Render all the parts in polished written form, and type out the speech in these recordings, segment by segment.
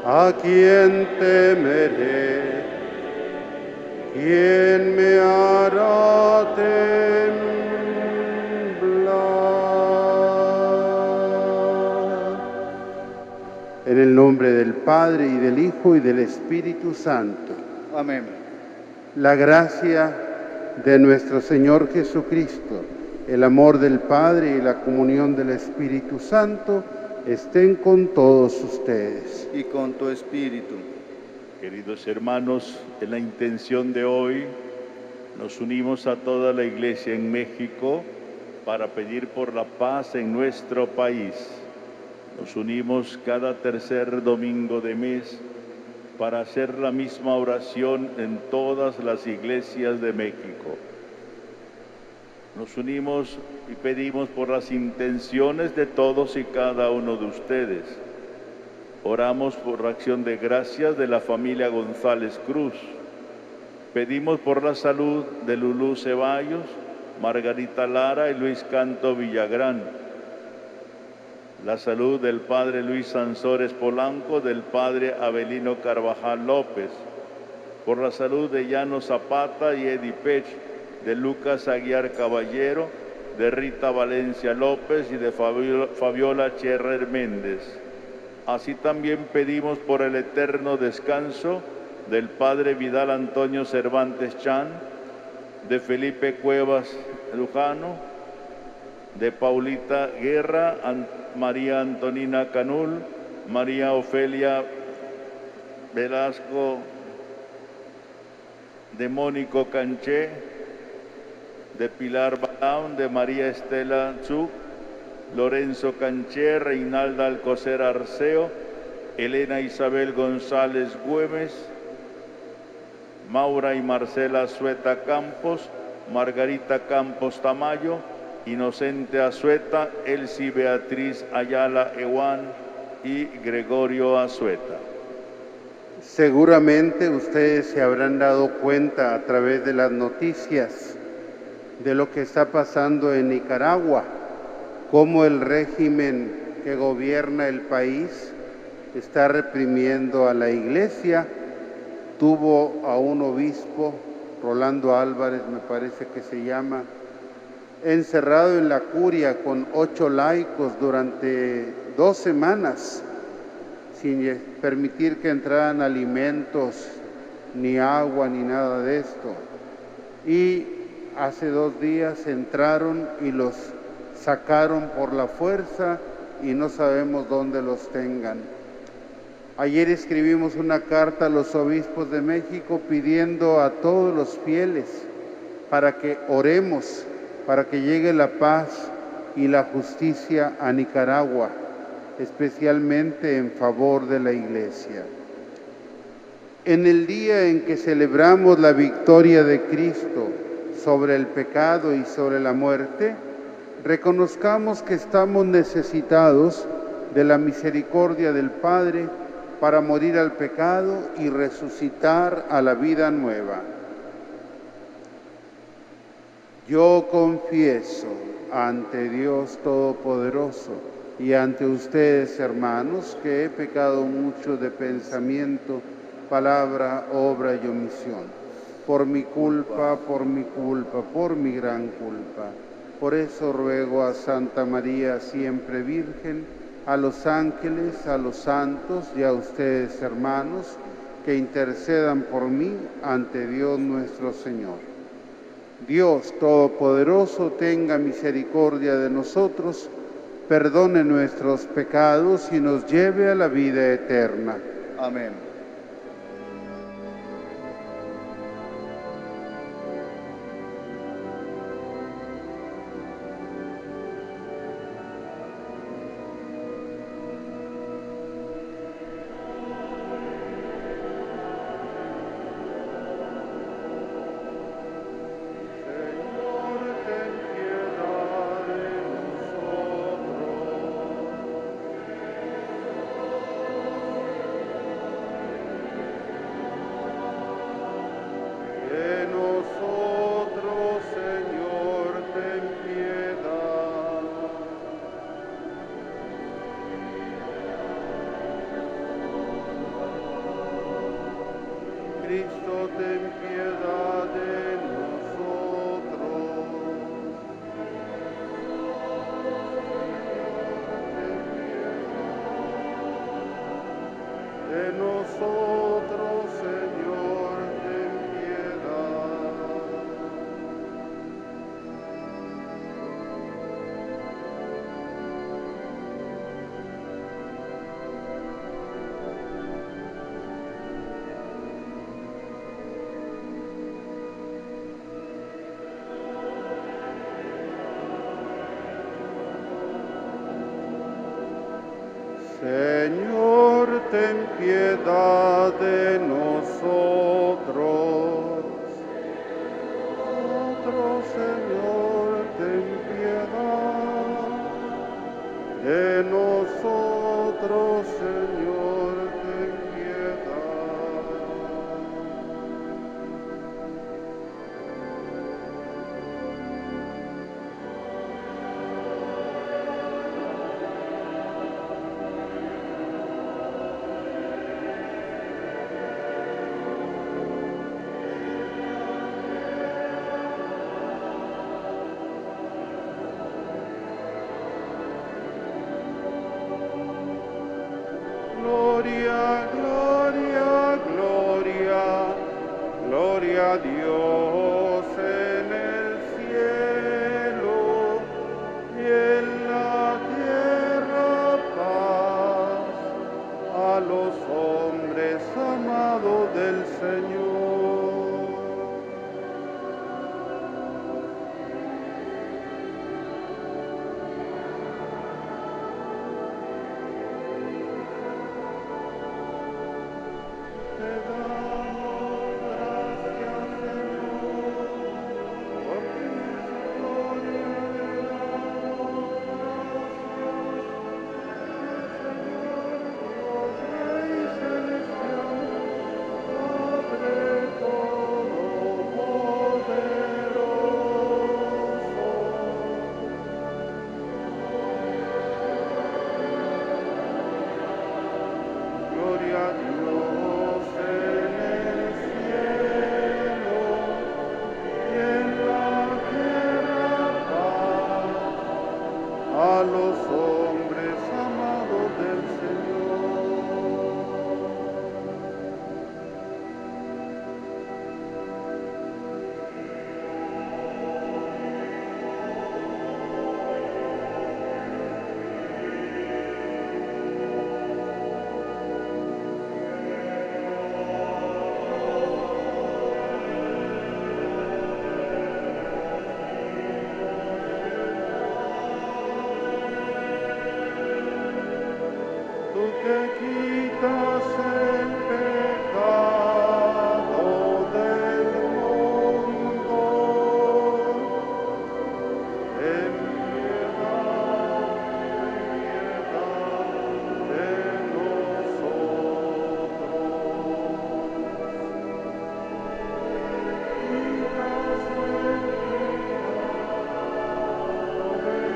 ¿A quién temeré? ¿Quién me hará temblar? En el nombre del Padre, y del Hijo, y del Espíritu Santo. Amén. La gracia de nuestro Señor Jesucristo, el amor del Padre y la comunión del Espíritu Santo estén con todos ustedes. Y con tu espíritu. Queridos hermanos, en la intención de hoy nos unimos a toda la Iglesia en México para pedir por la paz en nuestro país. Nos unimos cada tercer domingo de mes para hacer la misma oración en todas las iglesias de México. Nos unimos y pedimos por las intenciones de todos y cada uno de ustedes. Oramos por la acción de gracias de la familia González Cruz. Pedimos por la salud de Lulú Ceballos, Margarita Lara y Luis Canto Villagrán. La salud del padre Luis Sansores Polanco, del padre Abelino Carvajal López. Por la salud de Llano Zapata y Eddie Pech, de Lucas Aguiar Caballero, de Rita Valencia López y de Fabiola Cherrer Méndez. Así también pedimos por el eterno descanso del padre Vidal Antonio Cervantes Chan, de Felipe Cuevas Lujano, de Paulita Guerra, María Antonina Canul, María Ofelia Velasco, de Mónico Canché, de Pilar Balaun, de María Estela Zug, Lorenzo Canché, Reinalda Alcocer Arceo, Elena Isabel González Güemes, Maura y Marcela Sueta Campos, Margarita Campos Tamayo, Inocente Azueta, Elsie Beatriz Ayala Ewan y Gregorio Azueta. Seguramente ustedes se habrán dado cuenta a través de las noticias de lo que está pasando en Nicaragua, cómo el régimen que gobierna el país está reprimiendo a la iglesia. Tuvo a un obispo, Rolando Álvarez me parece que se llama, encerrado en la curia con 8 laicos durante 2 semanas, sin permitir que entraran alimentos, ni agua, ni nada de esto. Y hace 2 días entraron y los sacaron por la fuerza y no sabemos dónde los tengan. Ayer escribimos una carta a los obispos de México pidiendo a todos los fieles para que oremos, para que llegue la paz y la justicia a Nicaragua, especialmente en favor de la Iglesia. En el día en que celebramos la victoria de Cristo sobre el pecado y sobre la muerte, reconozcamos que estamos necesitados de la misericordia del Padre para morir al pecado y resucitar a la vida nueva. Yo confieso ante Dios Todopoderoso y ante ustedes, hermanos, que he pecado mucho de pensamiento, palabra, obra y omisión. Por mi culpa, por mi gran culpa. Por eso ruego a Santa María, siempre Virgen, a los ángeles, a los santos y a ustedes, hermanos, que intercedan por mí ante Dios nuestro Señor. Dios Todopoderoso tenga misericordia de nosotros, perdone nuestros pecados y nos lleve a la vida eterna. Amén. nosotros, Señor, ten piedad. Señor, ten piedad de nosotros. Nosotros, Señor, ten piedad. De nosotros, Señor, ten piedad. Gloria, gloria, gloria, gloria a Dios en el cielo y en la tierra paz a los hombres amados del Señor. Te damos gracias, Señor, porque en esa gloria le damos gracias, Señor Dios Rey celestial, Padre todopoderoso. Gloria a Dios en el cielo y en la tierra paz a los hombres amados del Señor. Tú que quitas el pecado del mundo, ten piedad de nosotros. Quitas el pecado del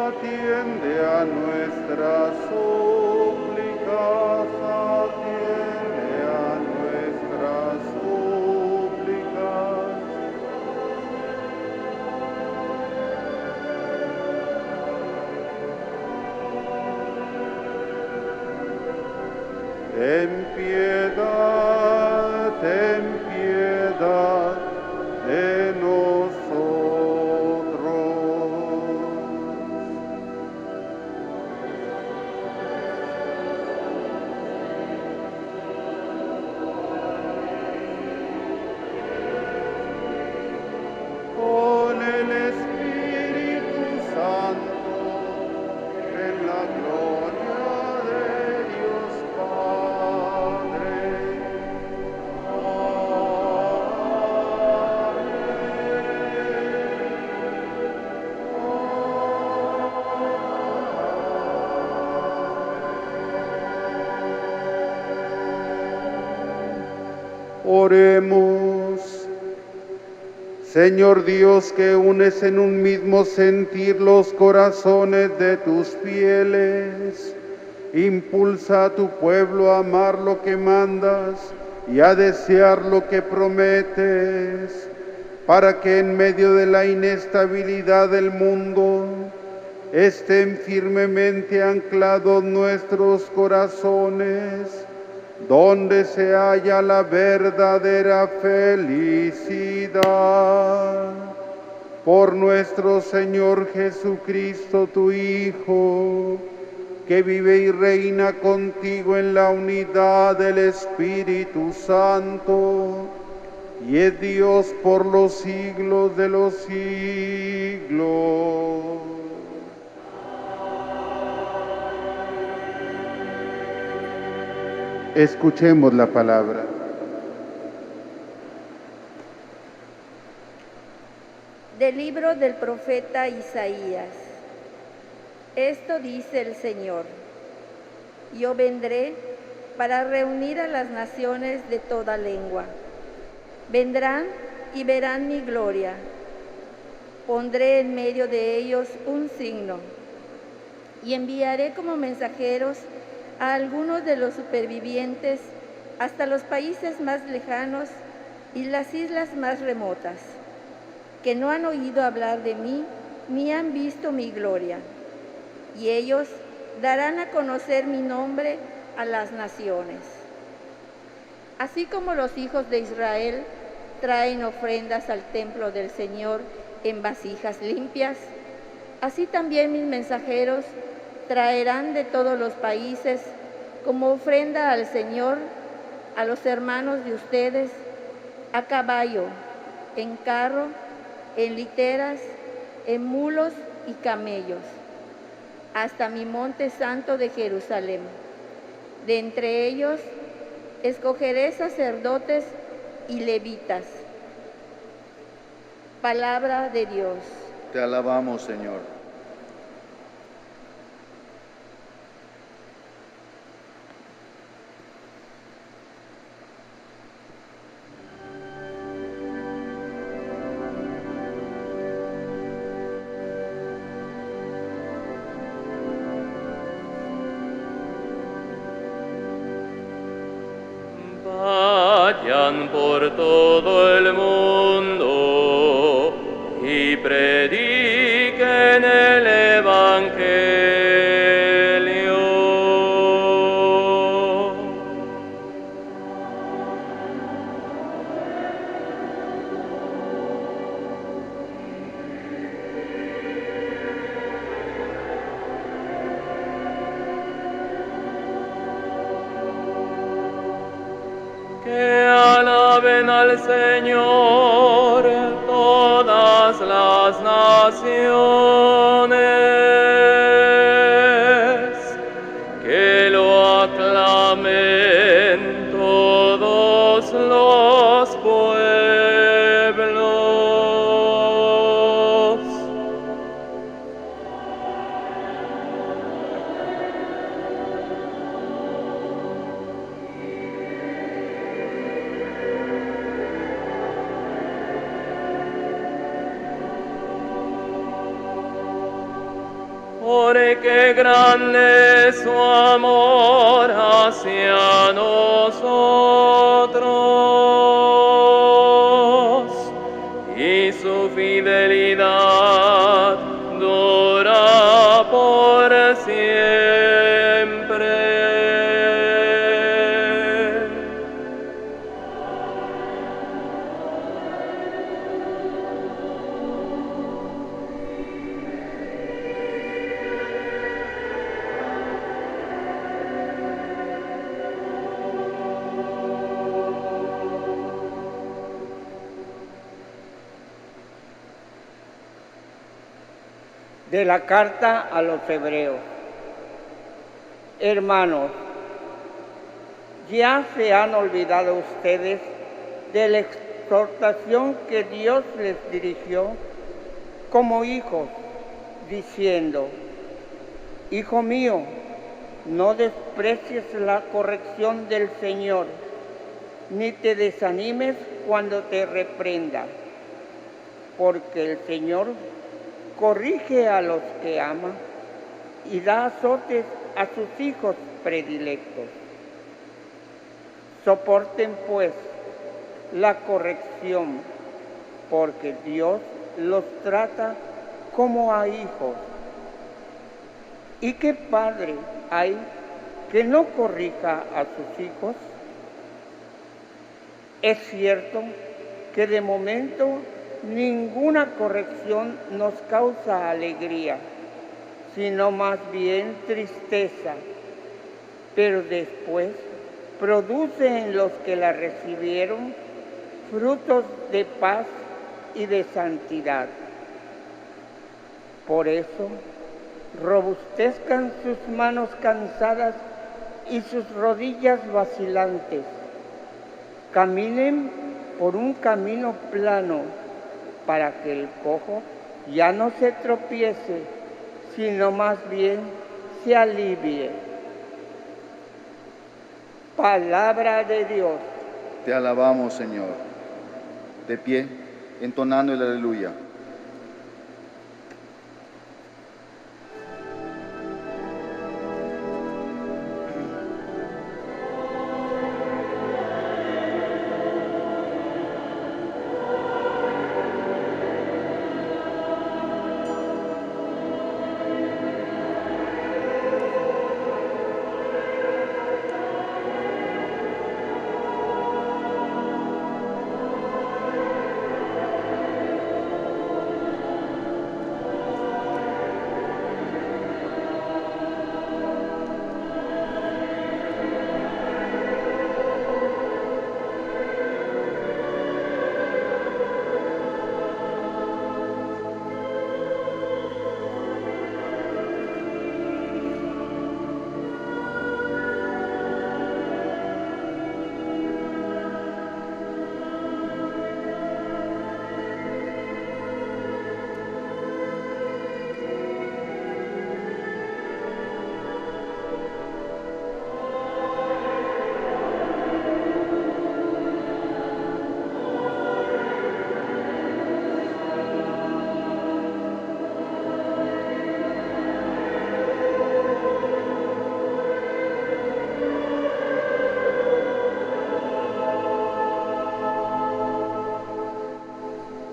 atiende a nuestras súplicas, atiende a nuestras súplicas. Ten piedad de nosotros. Con el Espíritu Santo, en la gloria de Dios Padre. Oremos. Señor Dios, que unes en un mismo sentir los corazones de tus fieles, impulsa a tu pueblo a amar lo que mandas y a desear lo que prometes, para que en medio de la inestabilidad del mundo estén firmemente anclados nuestros corazones, donde se halla la verdadera felicidad. Por nuestro Señor Jesucristo, tu Hijo, que vive y reina contigo en la unidad del Espíritu Santo, y es Dios por los siglos de los siglos. Escuchemos la palabra. Del libro del profeta Isaías. Esto dice el Señor: yo vendré para reunir a las naciones de toda lengua. Vendrán y verán mi gloria. Pondré en medio de ellos un signo y enviaré como mensajeros a algunos de los supervivientes hasta los países más lejanos y las islas más remotas, que no han oído hablar de mí ni han visto mi gloria. Y ellos darán a conocer mi nombre a las naciones. Así como los hijos de Israel traen ofrendas al templo del Señor en vasijas limpias, así también mis mensajeros traerán de todos los países como ofrenda al Señor a los hermanos de ustedes, a caballo, en carro, en literas, en mulos y camellos, hasta mi monte santo de Jerusalén. De entre ellos escogeré sacerdotes y levitas. Palabra de Dios. Te alabamos, Señor. Vayan por todo el mundo y prediquen el Evangelio. Que alaben al Señor todas las naciones, que lo aclamen todos los pueblos. Porque grande es su amor hacia nosotros, y su fidelidad dura por siempre. De la carta a los hebreos. Hermanos, ya se han olvidado ustedes de la exhortación que Dios les dirigió como hijos, diciendo: Hijo mío, no desprecies la corrección del Señor, ni te desanimes cuando te reprenda, porque el Señor corrige a los que ama y da azotes a sus hijos predilectos. Soporten pues la corrección, porque Dios los trata como a hijos. ¿Y qué padre hay que no corrija a sus hijos? Es cierto que de momento ninguna corrección nos causa alegría, sino más bien tristeza, pero después produce en los que la recibieron frutos de paz y de santidad. Por eso, robustezcan sus manos cansadas y sus rodillas vacilantes. Caminen por un camino plano para que el cojo ya no se tropiece, sino más bien se alivie. Palabra de Dios. Te alabamos, Señor. De pie, entonando el aleluya.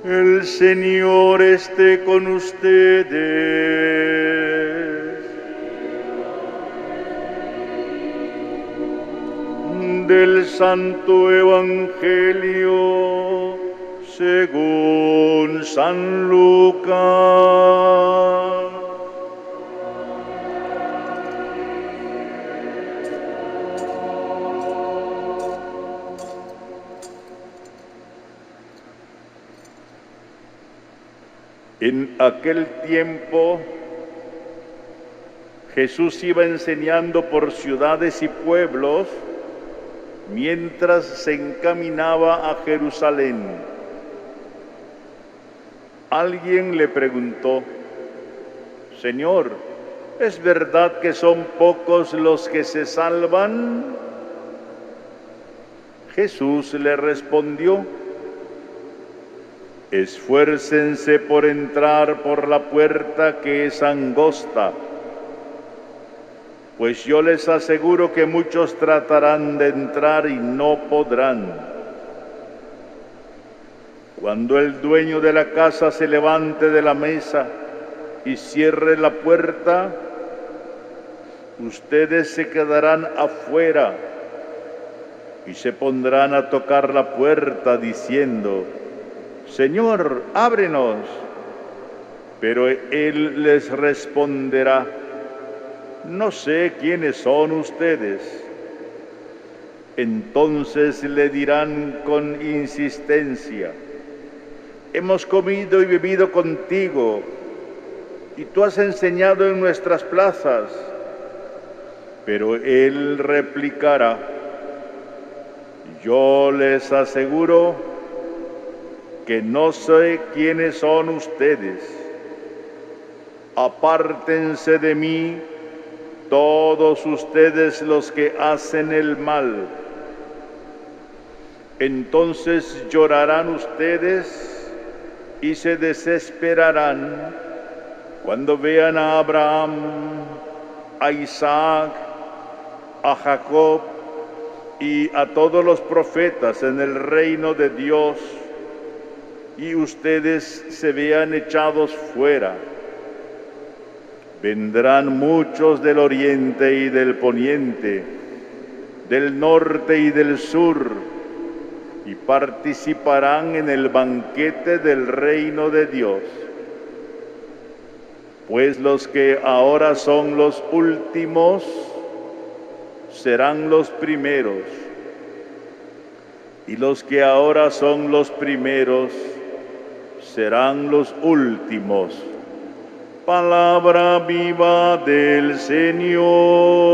El Señor esté con ustedes. Del Santo Evangelio según San Lucas. En aquel tiempo, Jesús iba enseñando por ciudades y pueblos mientras se encaminaba a Jerusalén. Alguien le preguntó: Señor, ¿es verdad que son pocos los que se salvan? Jesús le respondió: esfuércense por entrar por la puerta que es angosta, pues yo les aseguro que muchos tratarán de entrar y no podrán. Cuando el dueño de la casa se levante de la mesa y cierre la puerta, ustedes se quedarán afuera y se pondrán a tocar la puerta diciendo: Señor, ábrenos. Pero él les responderá: no sé quiénes son ustedes. Entonces le dirán con insistencia: hemos comido y bebido contigo, y tú has enseñado en nuestras plazas. Pero él replicará: yo les aseguro que no sé quiénes son ustedes. Apártense de mí, todos ustedes los que hacen el mal. Entonces llorarán ustedes y se desesperarán cuando vean a Abraham, a Isaac, a Jacob y a todos los profetas en el reino de Dios, y ustedes se vean echados fuera. Vendrán muchos del oriente y del poniente, del norte y del sur, y participarán en el banquete del reino de Dios. Pues los que ahora son los últimos serán los primeros, y los que ahora son los primeros serán los últimos. Palabra viva del Señor.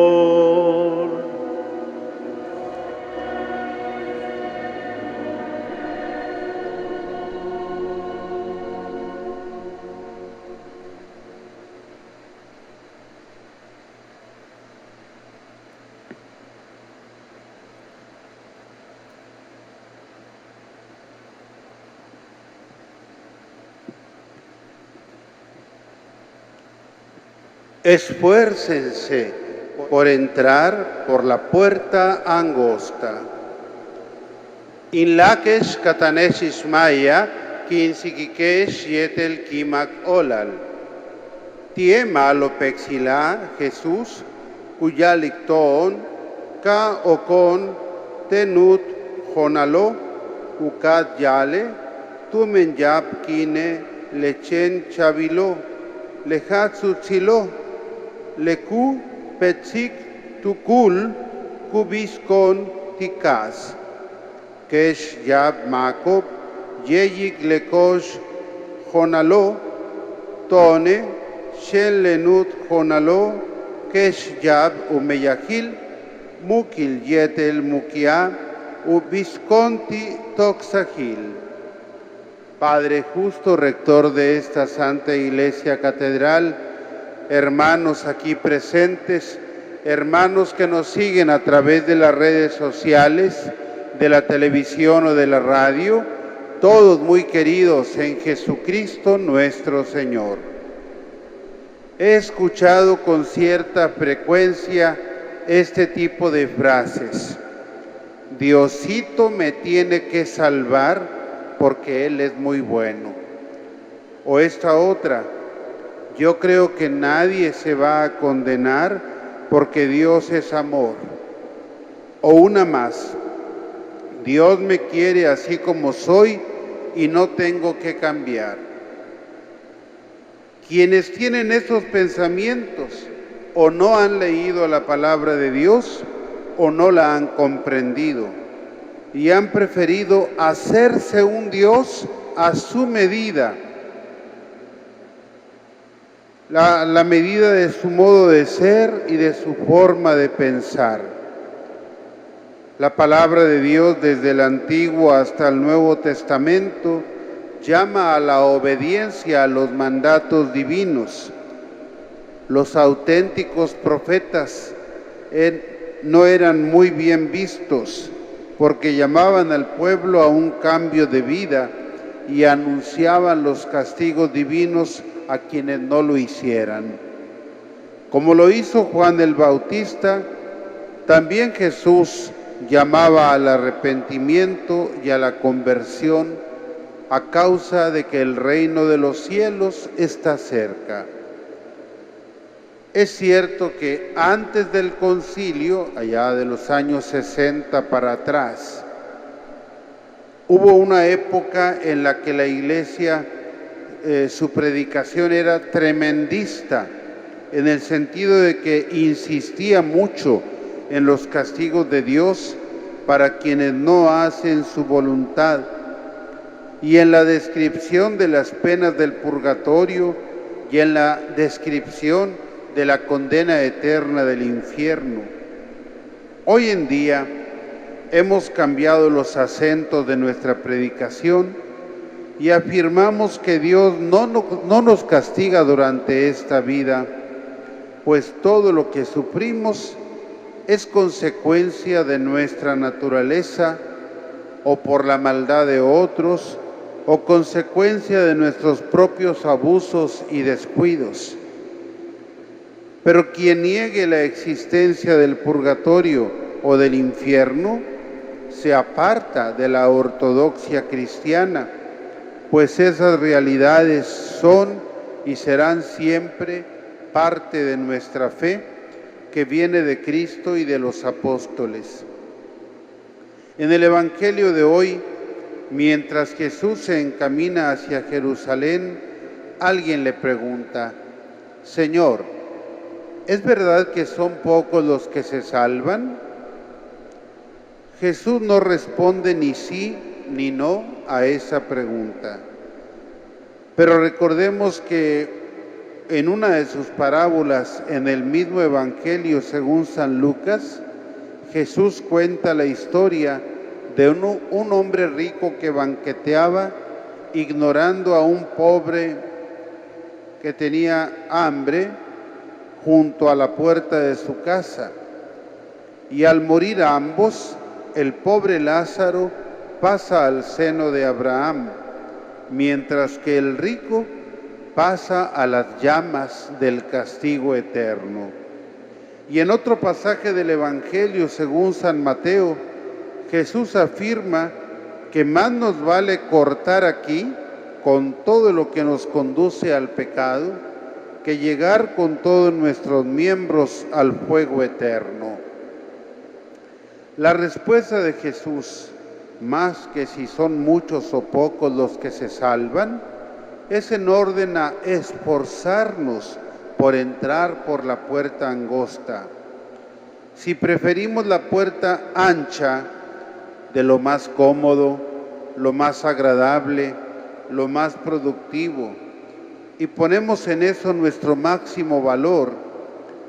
Esfuércense por entrar por la puerta angosta. Inlakesh katanesh ismaya, kinsikikesh yetel kimak olal. Tiema alopexila Jesús, cuya licton, ka okon, tenut jonalo, ukat yale, tumenyap kine, lechen chavilo, lehatsutzilo, leku petsik tukul kubiskon tikas. Kesh yab makob yeyik lekosh jonalo tone shel lenut jonalo kesh yab umeyahil mukil yetel mukia ubiskonti toxahil. Padre justo, rector de esta Santa Iglesia Catedral, hermanos aquí presentes, hermanos que nos siguen a través de las redes sociales, de la televisión o de la radio, todos muy queridos en Jesucristo nuestro Señor. He escuchado con cierta frecuencia este tipo de frases. Diosito me tiene que salvar porque Él es muy bueno. O esta otra, yo creo que nadie se va a condenar porque Dios es amor. O una más, Dios me quiere así como soy y no tengo que cambiar. Quienes tienen esos pensamientos o no han leído la palabra de Dios o no la han comprendido y han preferido hacerse un Dios a su medida, la medida de su modo de ser y de su forma de pensar. La palabra de Dios desde el Antiguo hasta el Nuevo Testamento llama a la obediencia a los mandatos divinos. Los auténticos profetas no eran muy bien vistos porque llamaban al pueblo a un cambio de vida y anunciaban los castigos divinos a quienes no lo hicieran. Como lo hizo Juan el Bautista, también Jesús llamaba al arrepentimiento y a la conversión a causa de que el reino de los cielos está cerca. Es cierto que antes del concilio, allá de los años 60 para atrás, hubo una época en la que la Iglesia, su predicación era tremendista, en el sentido de que insistía mucho en los castigos de Dios para quienes no hacen su voluntad y en la descripción de las penas del purgatorio y en la descripción de la condena eterna del infierno. Hoy en día hemos cambiado los acentos de nuestra predicación y afirmamos que Dios no nos castiga durante esta vida, pues todo lo que sufrimos es consecuencia de nuestra naturaleza o por la maldad de otros o consecuencia de nuestros propios abusos y descuidos. Pero quien niegue la existencia del purgatorio o del infierno se aparta de la ortodoxia cristiana, pues esas realidades son y serán siempre parte de nuestra fe que viene de Cristo y de los apóstoles. En el Evangelio de hoy, mientras Jesús se encamina hacia Jerusalén, alguien le pregunta: Señor, ¿es verdad que son pocos los que se salvan? Jesús no responde ni sí ni no a esa pregunta. Pero recordemos que en una de sus parábolas en el mismo Evangelio según San Lucas, Jesús cuenta la historia de un hombre rico que banqueteaba ignorando a un pobre que tenía hambre junto a la puerta de su casa. Y al morir ambos, el pobre Lázaro pasa al seno de Abraham, mientras que el rico pasa a las llamas del castigo eterno. Y en otro pasaje del Evangelio según San Mateo, Jesús afirma que más nos vale cortar aquí con todo lo que nos conduce al pecado que llegar con todos nuestros miembros al fuego eterno. La respuesta de Jesús, más que si son muchos o pocos los que se salvan, es en orden a esforzarnos por entrar por la puerta angosta. Si preferimos la puerta ancha, de lo más cómodo, lo más agradable, lo más productivo, y ponemos en eso nuestro máximo valor,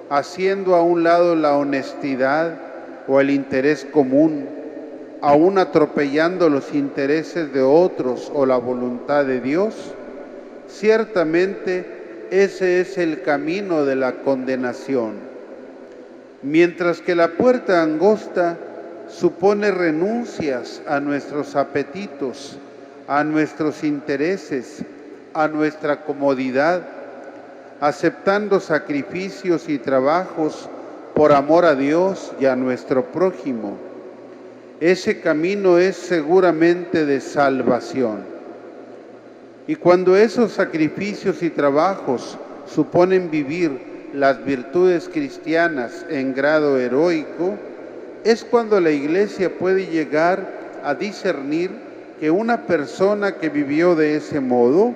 haciendo a un lado la honestidad o el interés común, aún atropellando los intereses de otros o la voluntad de Dios, ciertamente ese es el camino de la condenación. Mientras que la puerta angosta supone renuncias a nuestros apetitos, a nuestros intereses, a nuestra comodidad, aceptando sacrificios y trabajos por amor a Dios y a nuestro prójimo. Ese camino es seguramente de salvación. Y cuando esos sacrificios y trabajos suponen vivir las virtudes cristianas en grado heroico, es cuando la Iglesia puede llegar a discernir que una persona que vivió de ese modo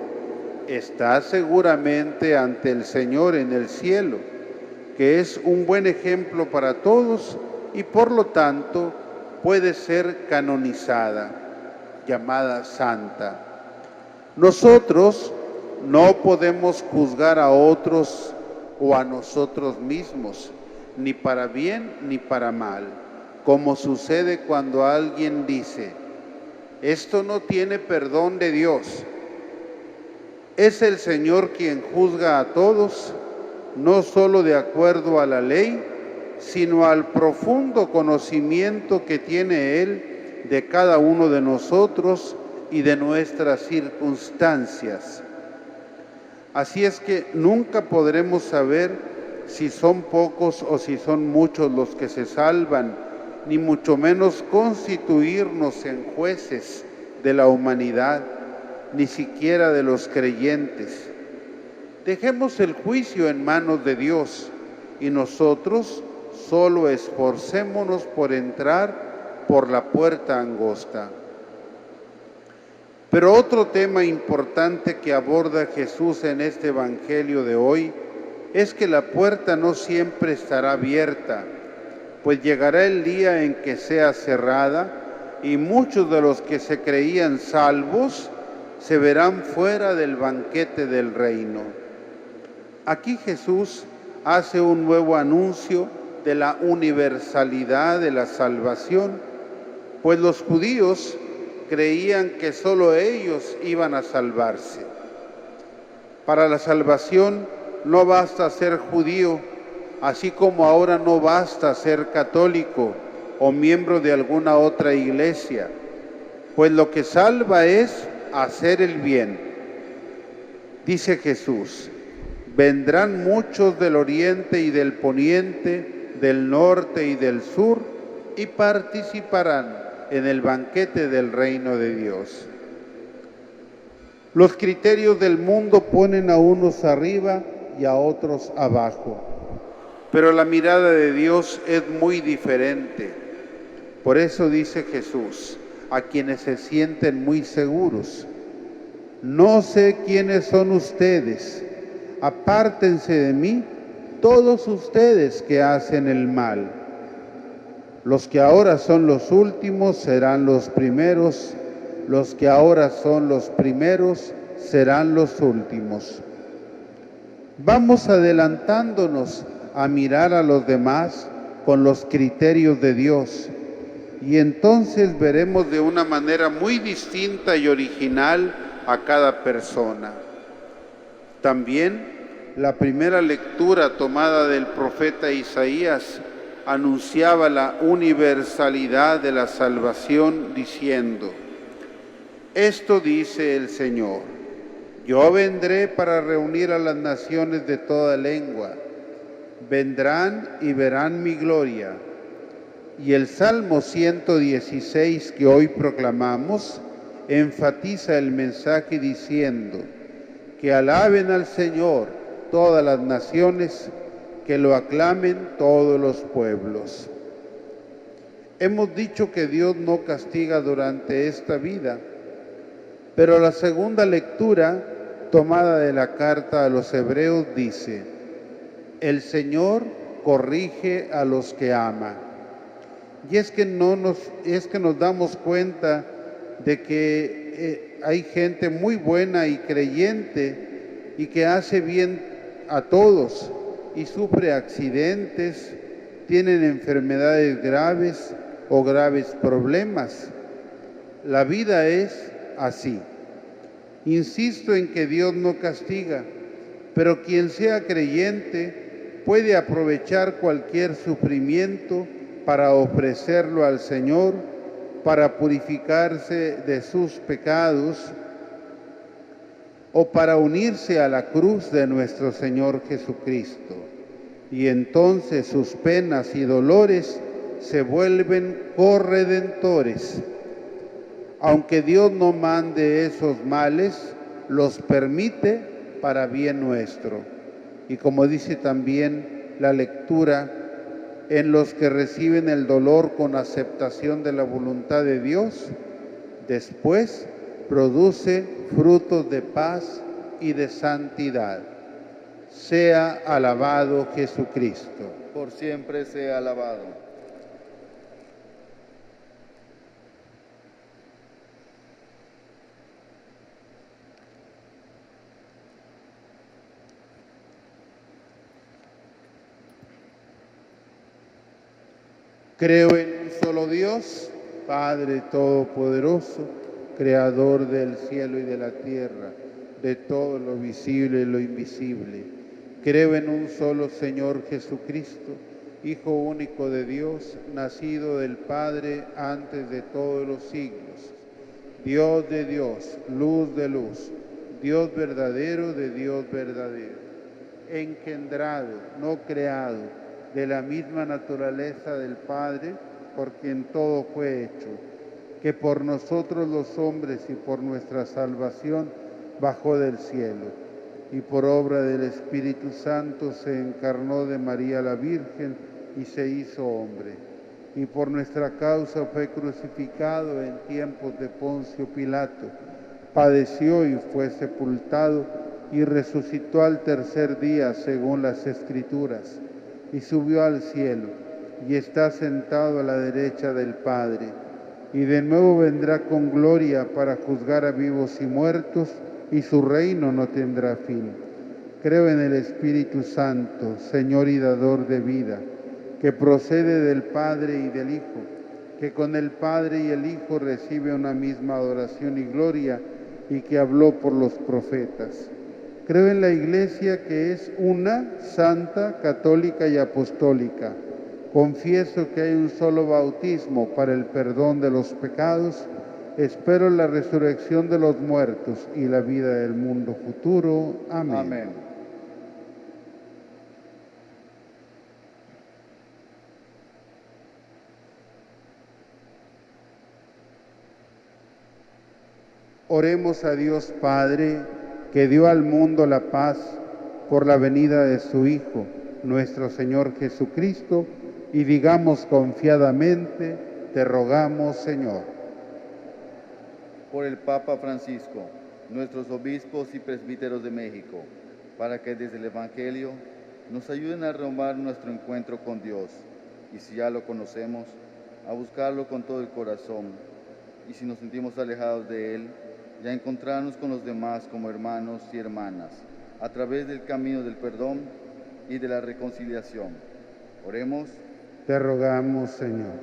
está seguramente ante el Señor en el cielo, que es un buen ejemplo para todos y por lo tanto puede ser canonizada, llamada santa. Nosotros no podemos juzgar a otros o a nosotros mismos, ni para bien ni para mal, como sucede cuando alguien dice: esto no tiene perdón de Dios. Es el Señor quien juzga a todos, no solo de acuerdo a la ley, sino al profundo conocimiento que tiene Él de cada uno de nosotros y de nuestras circunstancias. Así es que nunca podremos saber si son pocos o si son muchos los que se salvan, ni mucho menos constituirnos en jueces de la humanidad, ni siquiera de los creyentes. Dejemos el juicio en manos de Dios y nosotros solo esforcémonos por entrar por la puerta angosta. Pero otro tema importante que aborda Jesús en este Evangelio de hoy es que la puerta no siempre estará abierta, pues llegará el día en que sea cerrada y muchos de los que se creían salvos se verán fuera del banquete del reino. Aquí Jesús hace un nuevo anuncio de la universalidad de la salvación, pues los judíos creían que solo ellos iban a salvarse. Para la salvación no basta ser judío, así como ahora no basta ser católico o miembro de alguna otra iglesia, pues lo que salva es hacer el bien. Dice Jesús: vendrán muchos del oriente y del poniente, del norte y del sur, y participarán en el banquete del reino de Dios. Los criterios del mundo ponen a unos arriba y a otros abajo. Pero la mirada de Dios es muy diferente. Por eso dice Jesús a quienes se sienten muy seguros: no sé quiénes son ustedes, apártense de mí, todos ustedes que hacen el mal. Los que ahora son los últimos serán los primeros, los que ahora son los primeros serán los últimos. Vamos adelantándonos a mirar a los demás con los criterios de Dios, y entonces veremos de una manera muy distinta y original a cada persona. También la primera lectura tomada del profeta Isaías anunciaba la universalidad de la salvación diciendo: esto dice el Señor, yo vendré para reunir a las naciones de toda lengua, vendrán y verán mi gloria. Y el Salmo 116 que hoy proclamamos enfatiza el mensaje diciendo: que alaben al Señor todas las naciones, que lo aclamen todos los pueblos. Hemos dicho que Dios no castiga durante esta vida, pero la segunda lectura tomada de la carta a los Hebreos dice: el Señor corrige a los que ama. Y es que nos damos cuenta de que hay gente muy buena y creyente y que hace bien a todos y sufre accidentes, tienen enfermedades graves o graves problemas. La vida es así. Insisto en que Dios no castiga, pero quien sea creyente puede aprovechar cualquier sufrimiento para ofrecerlo al Señor, para purificarse de sus pecados o para unirse a la cruz de nuestro Señor Jesucristo. Y entonces sus penas y dolores se vuelven corredentores. Aunque Dios no mande esos males, los permite para bien nuestro. Y como dice también la lectura, en los que reciben el dolor con aceptación de la voluntad de Dios, después produce frutos de paz y de santidad. Sea alabado Jesucristo. Por siempre sea alabado. Creo en un solo Dios, Padre Todopoderoso, Creador del cielo y de la tierra, de todo lo visible y lo invisible. Creo en un solo Señor Jesucristo, Hijo único de Dios, nacido del Padre antes de todos los siglos. Dios de Dios, luz de luz, Dios verdadero de Dios verdadero, engendrado, no creado, de la misma naturaleza del Padre, por quien todo fue hecho, que por nosotros los hombres y por nuestra salvación bajó del cielo, y por obra del Espíritu Santo se encarnó de María la Virgen y se hizo hombre, y por nuestra causa fue crucificado en tiempos de Poncio Pilato, padeció y fue sepultado, y resucitó al tercer día según las Escrituras, y subió al cielo, y está sentado a la derecha del Padre, y de nuevo vendrá con gloria para juzgar a vivos y muertos, y su reino no tendrá fin. Creo en el Espíritu Santo, Señor y dador de vida, que procede del Padre y del Hijo, que con el Padre y el Hijo recibe una misma adoración y gloria, y que habló por los profetas. Creo en la Iglesia que es una, santa, católica y apostólica. Confieso que hay un solo bautismo para el perdón de los pecados. Espero la resurrección de los muertos y la vida del mundo futuro. Amén. Amén. Oremos a Dios Padre, que dio al mundo la paz, por la venida de su Hijo, nuestro Señor Jesucristo, y digamos confiadamente, te rogamos, Señor. Por el Papa Francisco, nuestros obispos y presbíteros de México, para que desde el Evangelio nos ayuden a renovar nuestro encuentro con Dios, y si ya lo conocemos, a buscarlo con todo el corazón, y si nos sentimos alejados de Él, y a encontrarnos con los demás como hermanos y hermanas, a través del camino del perdón y de la reconciliación. Oremos. Te rogamos, Señor.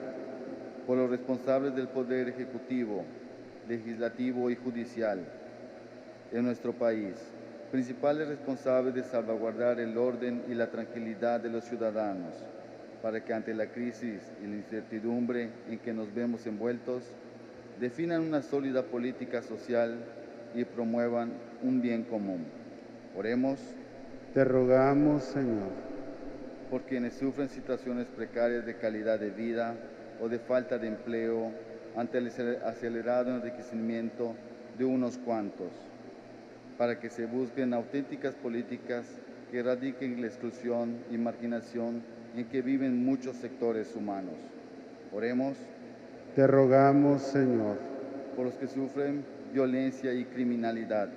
Por los responsables del Poder Ejecutivo, Legislativo y Judicial de nuestro país, principales responsables de salvaguardar el orden y la tranquilidad de los ciudadanos, para que ante la crisis y la incertidumbre en que nos vemos envueltos, definan una sólida política social y promuevan un bien común. Oremos. Te rogamos, Señor. Por quienes sufren situaciones precarias de calidad de vida o de falta de empleo ante el acelerado enriquecimiento de unos cuantos, para que se busquen auténticas políticas que erradiquen la exclusión y marginación en que viven muchos sectores humanos. Oremos. Te rogamos, Señor. Por los que sufren violencia y criminalidad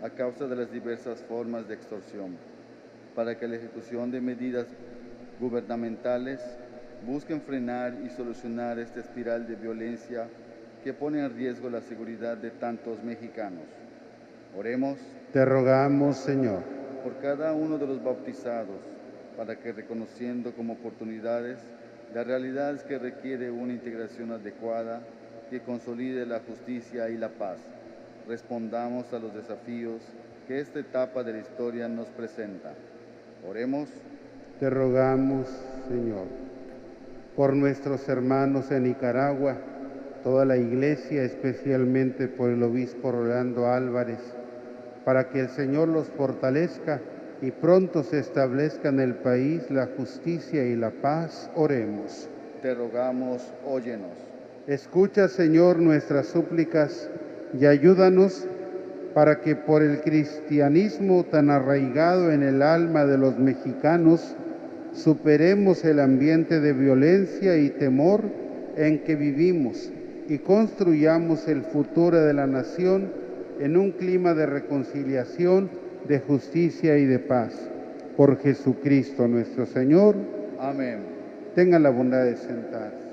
a causa de las diversas formas de extorsión, para que la ejecución de medidas gubernamentales busquen frenar y solucionar esta espiral de violencia que pone en riesgo la seguridad de tantos mexicanos. Oremos. Te rogamos, Señor. Por cada uno de los bautizados, para que reconociendo como oportunidades las realidades que requiere una integración adecuada que consolide la justicia y la paz, respondamos a los desafíos que esta etapa de la historia nos presenta. Oremos. Te rogamos, Señor, por nuestros hermanos en Nicaragua, toda la Iglesia, especialmente por el obispo Rolando Álvarez, para que el Señor los fortalezca y pronto se establezca en el país la justicia y la paz. Oremos. Te rogamos, óyenos. Escucha, Señor, nuestras súplicas y ayúdanos para que por el cristianismo tan arraigado en el alma de los mexicanos, superemos el ambiente de violencia y temor en que vivimos y construyamos el futuro de la nación en un clima de reconciliación, de justicia y de paz. Por Jesucristo nuestro Señor. Amén. Tengan la bondad de sentarse.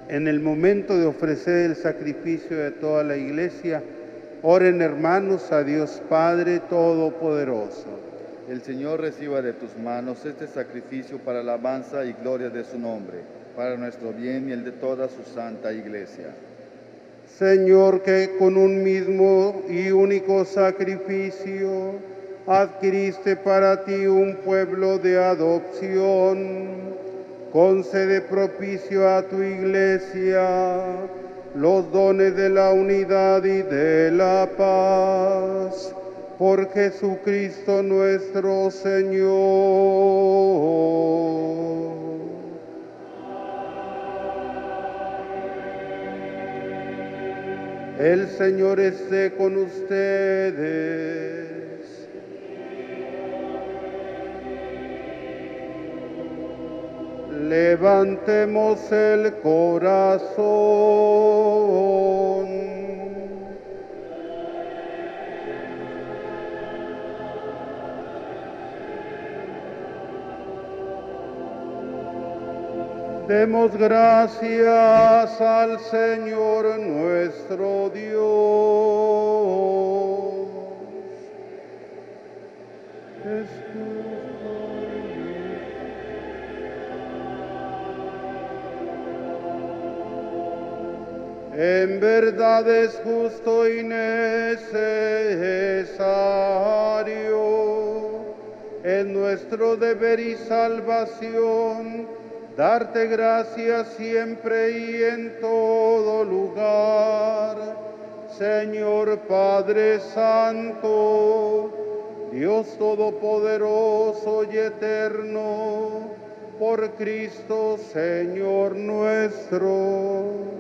En el momento de ofrecer el sacrificio de toda la Iglesia, oren hermanos a Dios Padre Todopoderoso. El Señor reciba de tus manos este sacrificio para alabanza y gloria de su nombre, para nuestro bien y el de toda su santa Iglesia. Señor, que con un mismo y único sacrificio adquiriste para ti un pueblo de adopción, concede propicio a tu Iglesia los dones de la unidad y de la paz. Por Jesucristo nuestro Señor. El Señor esté con ustedes. Levantemos el corazón. Demos gracias al Señor nuestro Dios. Es justo y en verdad es justo y necesario, es nuestro deber y salvación, darte gracias siempre y en todo lugar, Señor Padre Santo, Dios Todopoderoso y Eterno, por Cristo Señor nuestro,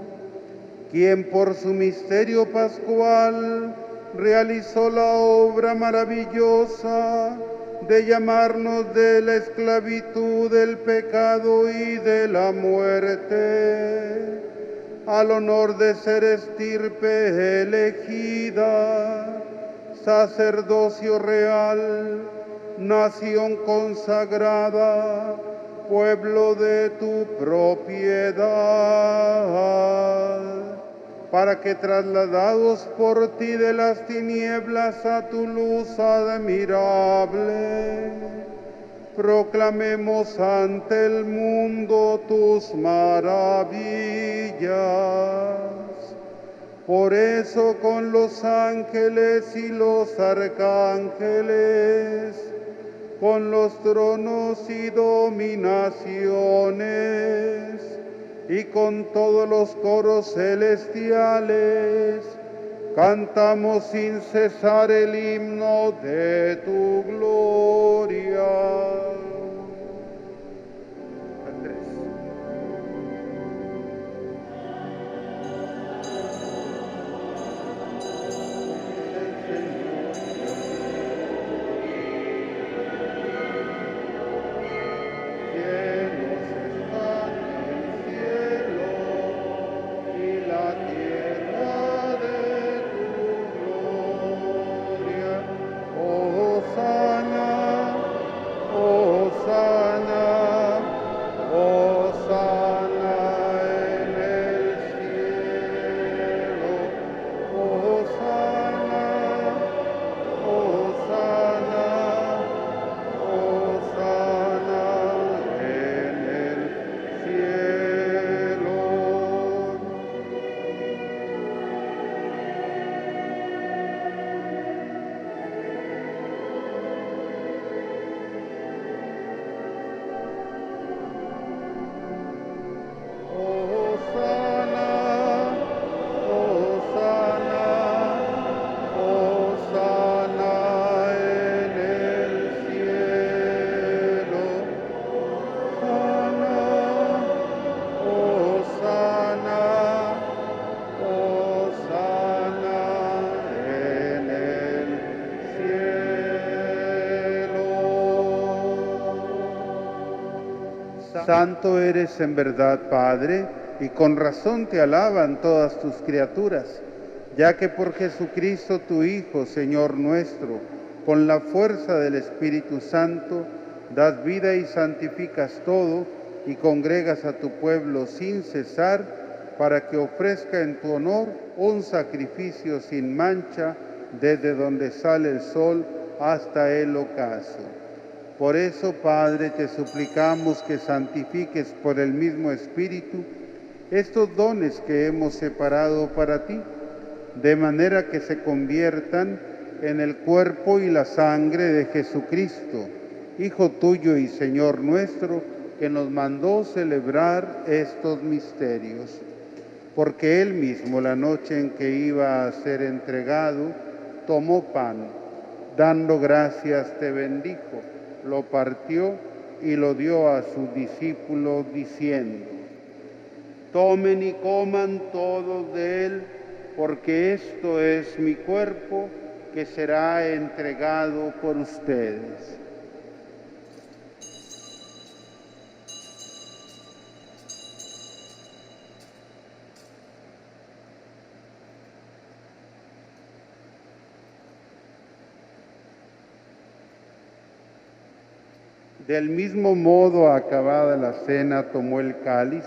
quien por su misterio pascual realizó la obra maravillosa de llamarnos de la esclavitud del pecado y de la muerte, al honor de ser estirpe elegida, sacerdocio real, nación consagrada, pueblo de tu propiedad, para que trasladados por ti de las tinieblas a tu luz admirable, proclamemos ante el mundo tus maravillas. Por eso con los ángeles y los arcángeles, con los tronos y dominaciones, y con todos los coros celestiales, cantamos sin cesar el himno de tu gloria. Santo eres en verdad, Padre, y con razón te alaban todas tus criaturas, ya que por Jesucristo tu Hijo, Señor nuestro, con la fuerza del Espíritu Santo, das vida y santificas todo, y congregas a tu pueblo sin cesar para que ofrezca en tu honor un sacrificio sin mancha desde donde sale el sol hasta el ocaso. Por eso, Padre, te suplicamos que santifiques por el mismo Espíritu estos dones que hemos separado para ti, de manera que se conviertan en el cuerpo y la sangre de Jesucristo, Hijo tuyo y Señor nuestro, que nos mandó celebrar estos misterios. Porque Él mismo, la noche en que iba a ser entregado, tomó pan, dando gracias te bendijo, lo partió y lo dio a sus discípulos diciendo: tomen y coman todos de él, porque esto es mi cuerpo que será entregado por ustedes. Del mismo modo, acabada la cena, tomó el cáliz,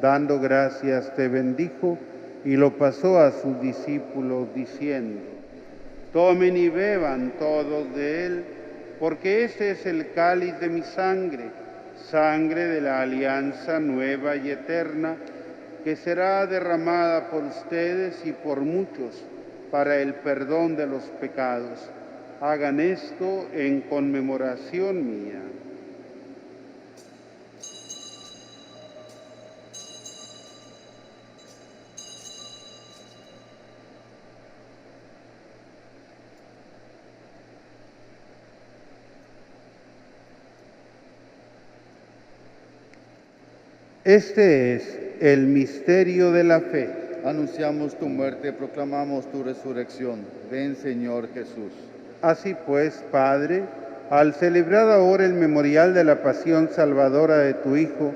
dando gracias te bendijo y lo pasó a sus discípulos diciendo: tomen y beban todos de él, porque este es el cáliz de mi sangre, sangre de la alianza nueva y eterna, que será derramada por ustedes y por muchos para el perdón de los pecados. Hagan esto en conmemoración mía. Este es el misterio de la fe. Anunciamos tu muerte, proclamamos tu resurrección. Ven, Señor Jesús. Así pues, Padre, al celebrar ahora el memorial de la pasión salvadora de tu Hijo,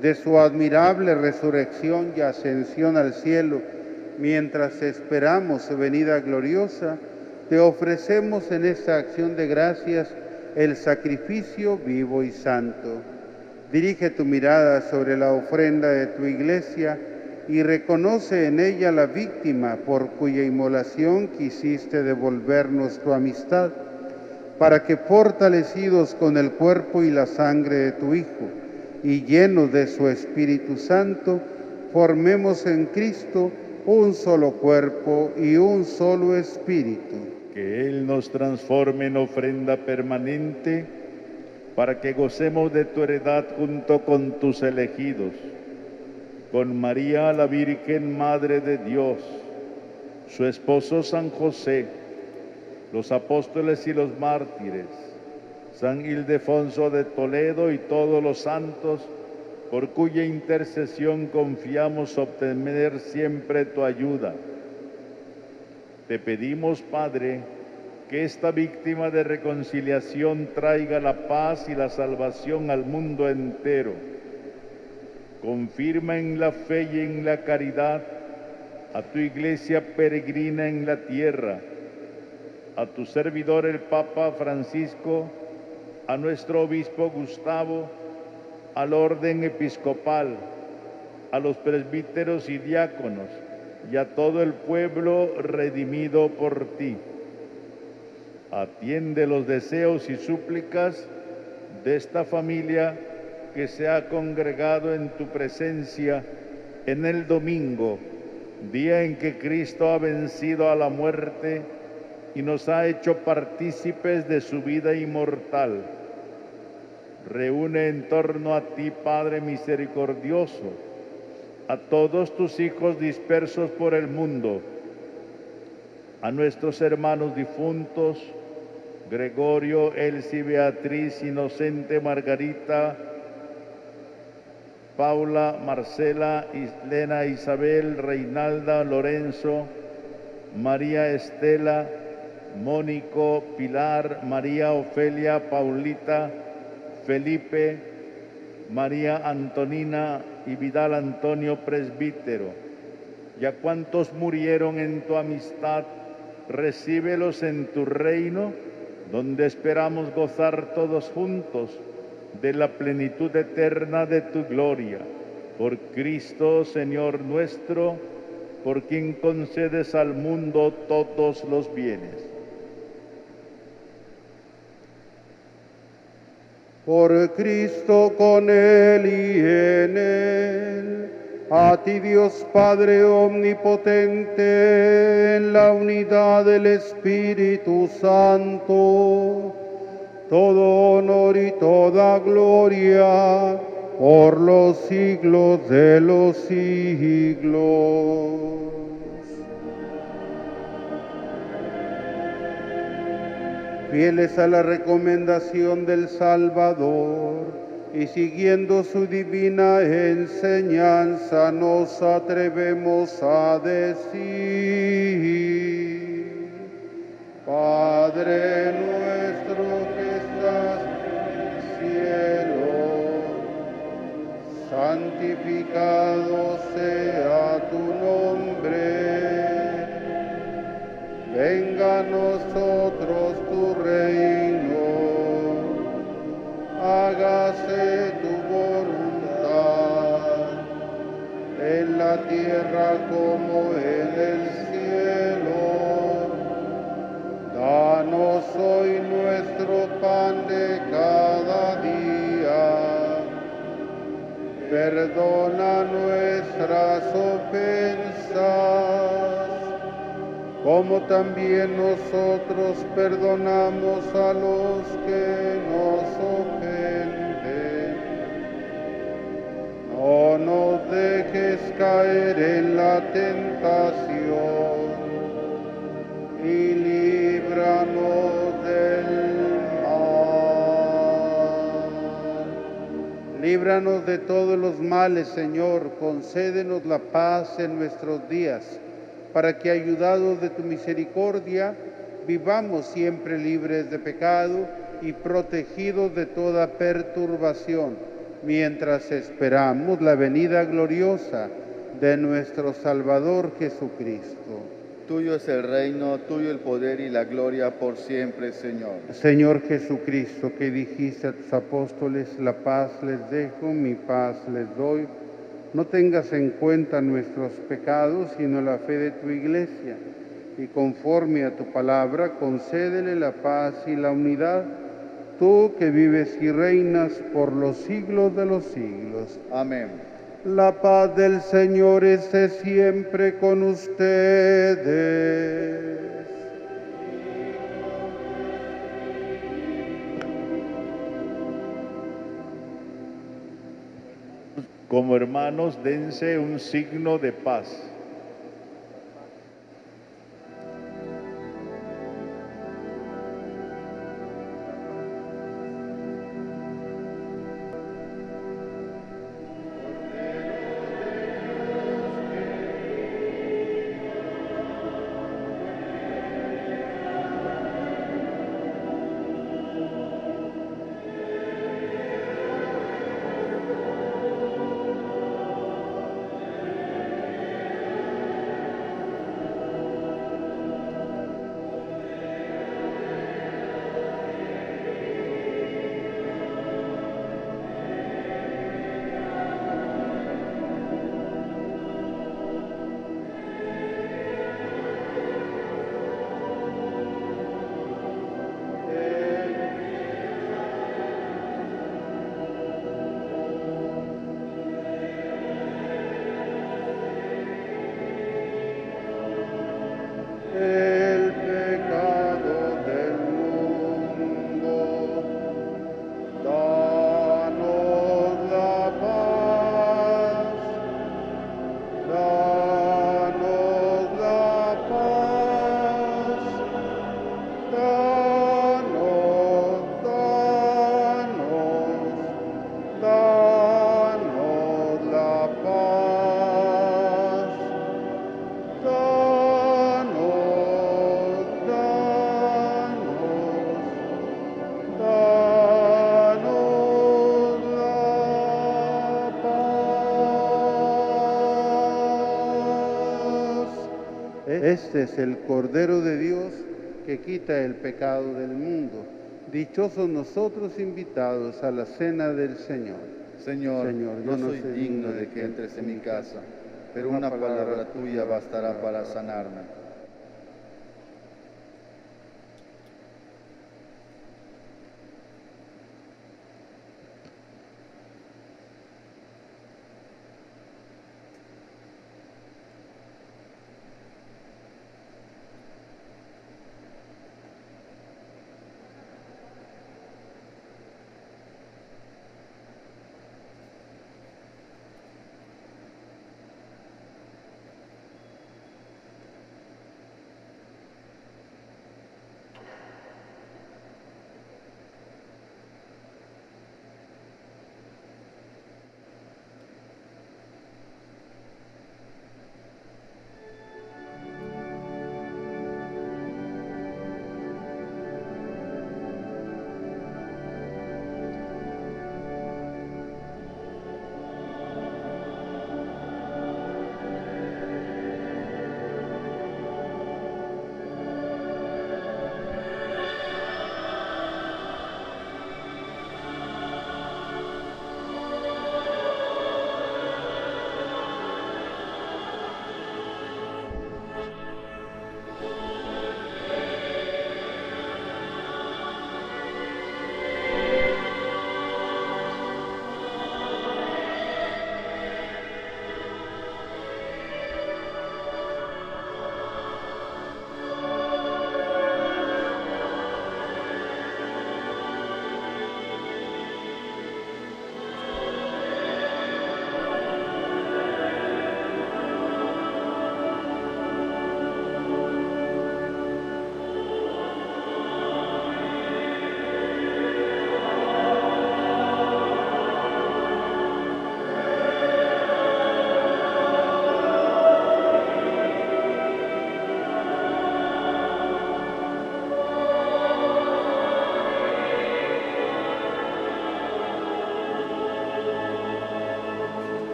de su admirable resurrección y ascensión al cielo, mientras esperamos su venida gloriosa, te ofrecemos en esta acción de gracias el sacrificio vivo y santo. Dirige tu mirada sobre la ofrenda de tu Iglesia y reconoce en ella la víctima por cuya inmolación quisiste devolvernos tu amistad, para que fortalecidos con el cuerpo y la sangre de tu Hijo y llenos de su Espíritu Santo, formemos en Cristo un solo cuerpo y un solo espíritu. Que Él nos transforme en ofrenda permanente, para que gocemos de tu heredad junto con tus elegidos, con María la Virgen Madre de Dios, su esposo San José, los apóstoles y los mártires, San Ildefonso de Toledo y todos los santos, por cuya intercesión confiamos obtener siempre tu ayuda. Te pedimos, Padre, que esta víctima de reconciliación traiga la paz y la salvación al mundo entero. Confirma en la fe y en la caridad a tu Iglesia peregrina en la tierra, a tu servidor el Papa Francisco, a nuestro obispo Gustavo, al orden episcopal, a los presbíteros y diáconos y a todo el pueblo redimido por ti. Atiende los deseos y súplicas de esta familia que se ha congregado en tu presencia en el domingo, día en que Cristo ha vencido a la muerte y nos ha hecho partícipes de su vida inmortal. Reúne en torno a ti, Padre misericordioso, a todos tus hijos dispersos por el mundo, a nuestros hermanos difuntos, Gregorio, Elsie, Beatriz, Inocente, Margarita, Paula, Marcela, Islena, Isabel, Reinalda, Lorenzo, María Estela, Mónico, Pilar, María Ofelia, Paulita, Felipe, María Antonina y Vidal Antonio presbítero, y a cuantos murieron en tu amistad, recíbelos en tu reino, donde esperamos gozar todos juntos de la plenitud eterna de tu gloria. Por Cristo, Señor nuestro, por quien concedes al mundo todos los bienes. Por Cristo, con Él y en Él, a ti Dios Padre omnipotente, en la unidad del Espíritu Santo, todo honor y toda gloria por los siglos de los siglos. Fieles a la recomendación del Salvador y siguiendo su divina enseñanza, nos atrevemos a decir: Padre nuestro que estás en el cielo, santificado sea tu nombre. Venga a nosotros tu reino, hágase tu voluntad, en la tierra como en el cielo. Danos hoy nuestro pan de cada día, perdona nuestras ofensas, como también nosotros perdonamos a los que nos ofenden. No nos dejes caer en la tentación y líbranos del mal. Líbranos de todos los males, Señor, concédenos la paz en nuestros días, para que, ayudados de tu misericordia, vivamos siempre libres de pecado y protegidos de toda perturbación, mientras esperamos la venida gloriosa de nuestro Salvador Jesucristo. Tuyo es el reino, tuyo el poder y la gloria por siempre, Señor. Señor Jesucristo, que dijiste a tus apóstoles: la paz les dejo, mi paz les doy. No tengas en cuenta nuestros pecados, sino la fe de tu Iglesia, y conforme a tu palabra, concédele la paz y la unidad, tú que vives y reinas por los siglos de los siglos. Amén. La paz del Señor esté siempre con ustedes. Como hermanos, dense un signo de paz. El pecado del mundo, danos la paz, danos la paz, danos la paz, Este es el Cordero de Dios que quita el pecado del mundo. Dichosos nosotros invitados a la cena del Señor. Señor, no soy digno de que entres en mi casa, pero una palabra tuya bastará para sanarme.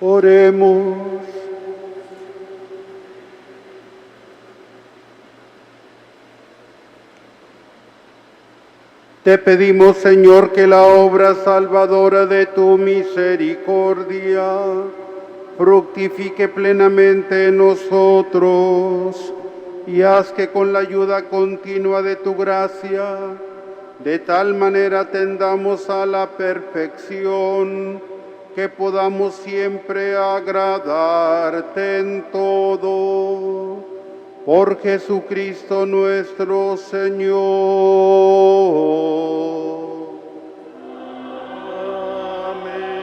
Oremos. Te pedimos, Señor, que la obra salvadora de tu misericordia fructifique plenamente en nosotros y haz que con la ayuda continua de tu gracia, de tal manera tendamos a la perfección que podamos siempre agradarte en todo. Por Jesucristo nuestro Señor. Amén.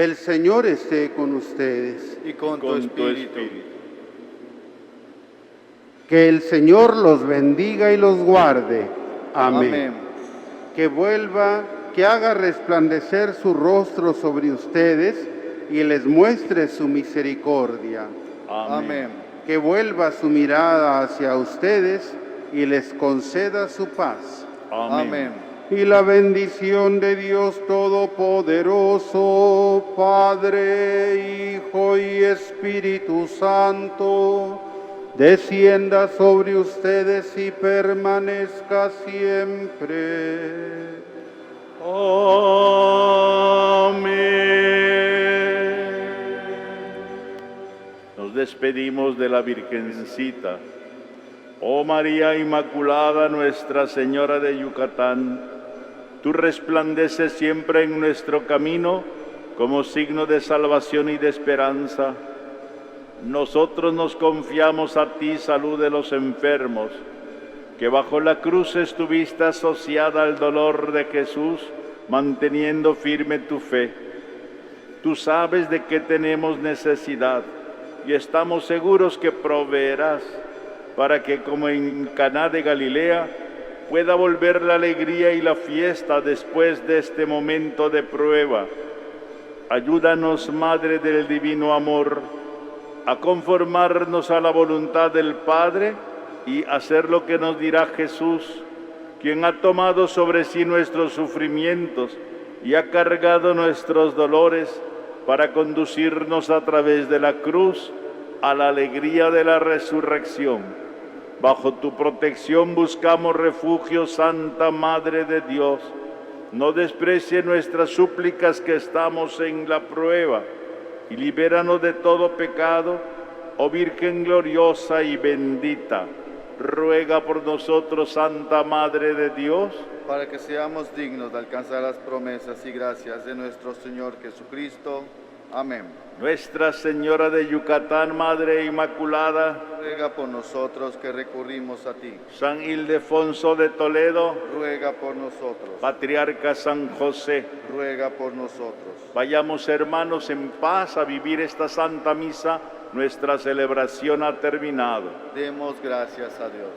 El Señor esté con ustedes. y con tu espíritu. Que el Señor los bendiga y los guarde. Amén. Amén. Que haga resplandecer su rostro sobre ustedes y les muestre su misericordia. Amén. Que vuelva su mirada hacia ustedes y les conceda su paz. Amén. Y la bendición de Dios Todopoderoso, Padre, Hijo y Espíritu Santo, descienda sobre ustedes y permanezca siempre. Amén. Nos despedimos de la Virgencita. Oh María Inmaculada, Nuestra Señora de Yucatán, tú resplandeces siempre en nuestro camino como signo de salvación y de esperanza. Nosotros nos confiamos a ti, salud de los enfermos, que bajo la cruz estuviste asociada al dolor de Jesús, manteniendo firme tu fe. Tú sabes de qué tenemos necesidad y estamos seguros que proveerás para que, como en Caná de Galilea, pueda volver la alegría y la fiesta después de este momento de prueba. Ayúdanos, Madre del Divino Amor, a conformarnos a la voluntad del Padre y hacer lo que nos dirá Jesús, quien ha tomado sobre sí nuestros sufrimientos y ha cargado nuestros dolores para conducirnos a través de la cruz a la alegría de la resurrección. Bajo tu protección buscamos refugio, Santa Madre de Dios. No desprecie nuestras súplicas que estamos en la prueba y libéranos de todo pecado, oh Virgen gloriosa y bendita. Ruega por nosotros, Santa Madre de Dios, para que seamos dignos de alcanzar las promesas y gracias de nuestro Señor Jesucristo. Amén. Nuestra Señora de Yucatán, Madre Inmaculada, Ruega por nosotros que recurrimos a ti. San Ildefonso de Toledo, Ruega por nosotros. Patriarca San José. Ruega por nosotros. Vayamos, hermanos, en paz a vivir esta Santa Misa. Nuestra celebración ha terminado. Demos gracias a Dios.